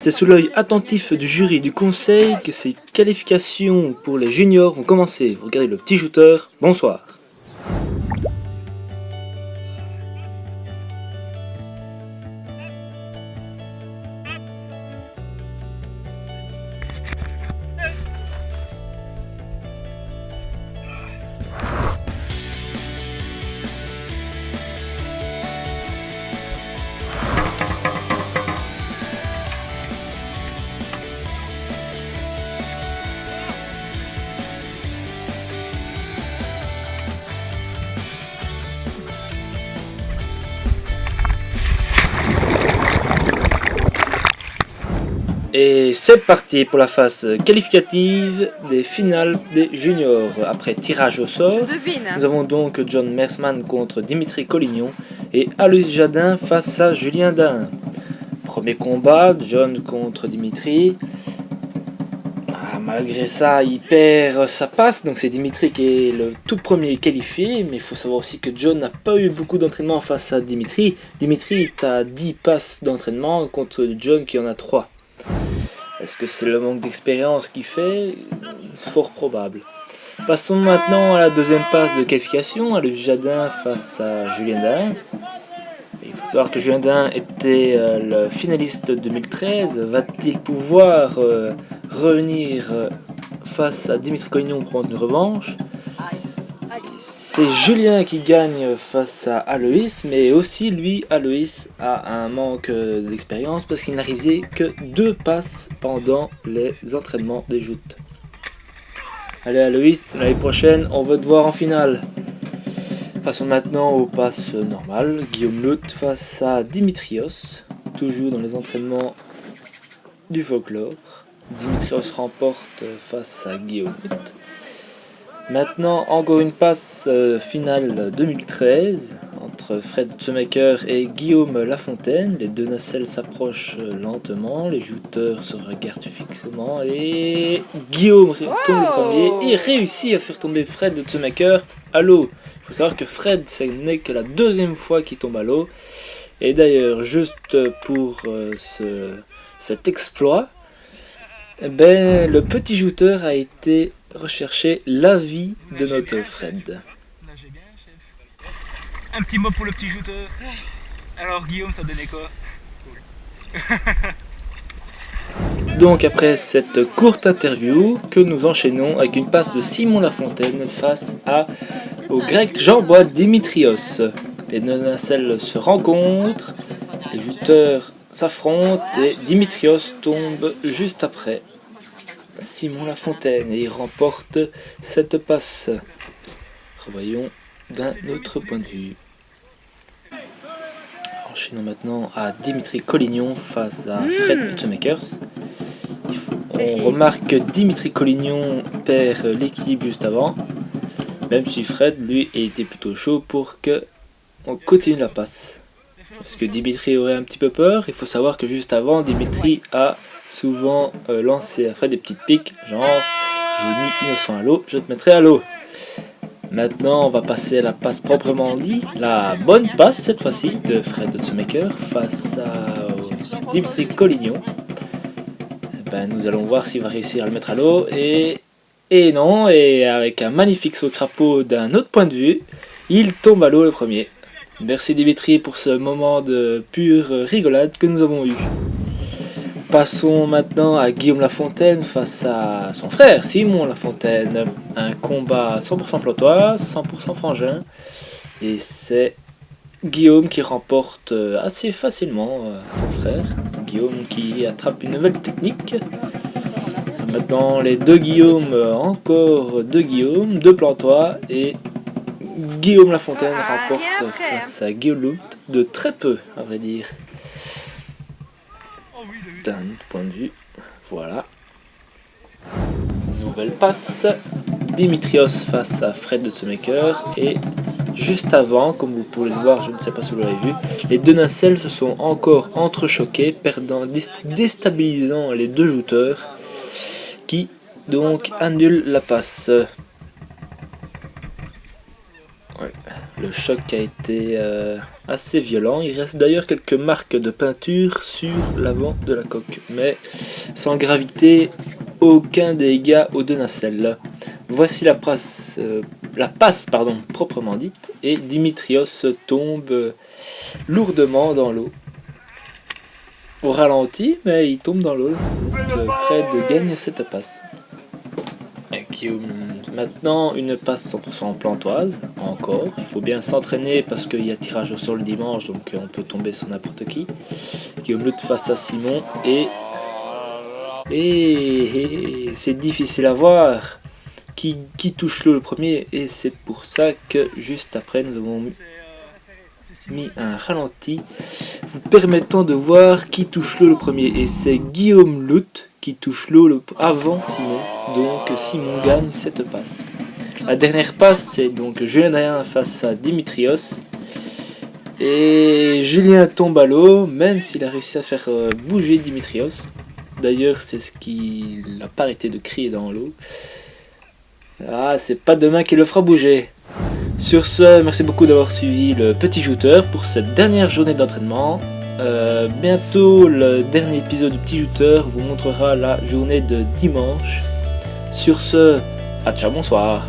C'est sous l'œil attentif du jury du conseil que ces qualifications pour les juniors vont commencer. Vous regardez le petit shooter, bonsoir. Et c'est parti pour la phase qualificative des finales des juniors. Après tirage au sort, nous avons donc John Mersman contre Dimitri Collignon et Aloïs Jadin face à Julien Dain. Premier combat, John contre Dimitri. Malgré ça, il perd sa passe, donc c'est Dimitri qui est le tout premier qualifié, mais il faut savoir aussi que John n'a pas eu beaucoup d'entraînement face à Dimitri. Dimitri a 10 passes d'entraînement contre John qui en a 3. Est-ce que c'est le manque d'expérience qui fait? Fort probable. Passons maintenant à la deuxième passe de qualification, à le Jadin face à Julien Dain. Il faut savoir que Julien Dain était le finaliste 2013. Va-t-il pouvoir revenir face à Dimitri Collignon pour prendre une revanche? C'est Julien qui gagne face à Aloïs, mais aussi lui, Aloïs, a un manque d'expérience parce qu'il n'a réalisé que 2 passes pendant les entraînements des joutes. Allez Aloïs, l'année prochaine, on va te voir en finale. Passons maintenant aux passes normales. Guillaume Lout face à Dimitrios, toujours dans les entraînements du folklore. Dimitrios remporte face à Guillaume Lout. Maintenant, encore une passe finale 2013 entre Fred Tsemaker et Guillaume Lafontaine. Les deux nacelles s'approchent lentement, les jouteurs se regardent fixement et Guillaume tombe le premier et réussit à faire tomber Fred Tsemaker à l'eau. Il faut savoir que Fred, ce n'est que la deuxième fois qu'il tombe à l'eau. Et d'ailleurs, juste pour cet exploit, le petit jouteur a été rechercher l'avis de notre Fred. Un petit mot pour le petit jouteur. Alors Guillaume, ça donnait quoi? Donc après cette courte interview que nous enchaînons avec une passe de Simon Lafontaine face au grec Jean-Bois Dimitrios. Les deux nacelles se rencontrent, les jouteurs s'affrontent et Dimitrios tombe juste après Simon Lafontaine et il remporte cette passe. Revoyons d'un autre point de vue. Enchaînons maintenant à Dimitri Collignon face à Fred Tsemaker. On remarque que Dimitri Collignon perd l'équilibre juste avant, même si Fred lui était plutôt chaud pour que on continue la passe. Est-ce que Dimitri aurait un petit peu peur? Il faut savoir que juste avant, Dimitri a souvent lancé à Fred des petites piques, genre j'ai mis innocent à l'eau, je te mettrai à l'eau. Maintenant, on va passer à la passe proprement dit, la bonne passe cette fois-ci de Fred Tsemaker face à Dimitri Collignon. Nous allons voir s'il va réussir à le mettre à l'eau et non, et avec un magnifique saut crapaud d'un autre point de vue, il tombe à l'eau le premier. Merci Dimitri pour ce moment de pure rigolade que nous avons eu. Passons maintenant à Guillaume Lafontaine face à son frère Simon Lafontaine. Un combat 100% plantois, 100% frangin. Et c'est Guillaume qui remporte assez facilement son frère. Guillaume qui attrape une nouvelle technique. Maintenant les deux Guillaume, encore deux Guillaume, deux plantois et Guillaume Lafontaine remporte face à Guillaume Lout de très peu, à vrai dire. D'un autre point de vue, voilà. Nouvelle passe. Dimitrios face à Fred Tsemaker et juste avant, comme vous pouvez le voir, je ne sais pas si vous l'avez vu, les deux nacelles se sont encore entrechoquées, déstabilisant les deux jouteurs qui donc annulent la passe. Ouais, le choc a été assez violent. Il reste d'ailleurs quelques marques de peinture sur l'avant de la coque, mais sans gravité, aucun dégât aux deux nacelles. Voici la passe proprement dite, et Dimitrios tombe lourdement dans l'eau. Au ralenti, mais il tombe dans l'eau. Fred gagne cette passe. Maintenant, une passe 100% plantoise, encore. Il faut bien s'entraîner parce qu'il y a tirage au sol dimanche, donc on peut tomber sur n'importe qui. Guillaume Lut face à Simon, et c'est difficile à voir qui touche l'eau le premier, et c'est pour ça que juste après, nous avons mis un ralenti vous permettant de voir qui touche l'eau le premier, et c'est Guillaume Lut qui touche l'eau avant Simon, donc Simon gagne cette passe. La dernière passe, c'est donc Julien face à Dimitrios, et Julien tombe à l'eau, même s'il a réussi à faire bouger Dimitrios. D'ailleurs, c'est ce qu'il n'a pas arrêté de crier dans l'eau. Ah, c'est pas demain qu'il le fera bouger. Sur ce, merci beaucoup d'avoir suivi le petit shooter pour cette dernière journée d'entraînement. Bientôt, le dernier épisode du petit shooter vous montrera la journée de dimanche. Sur ce, ciao, bonsoir.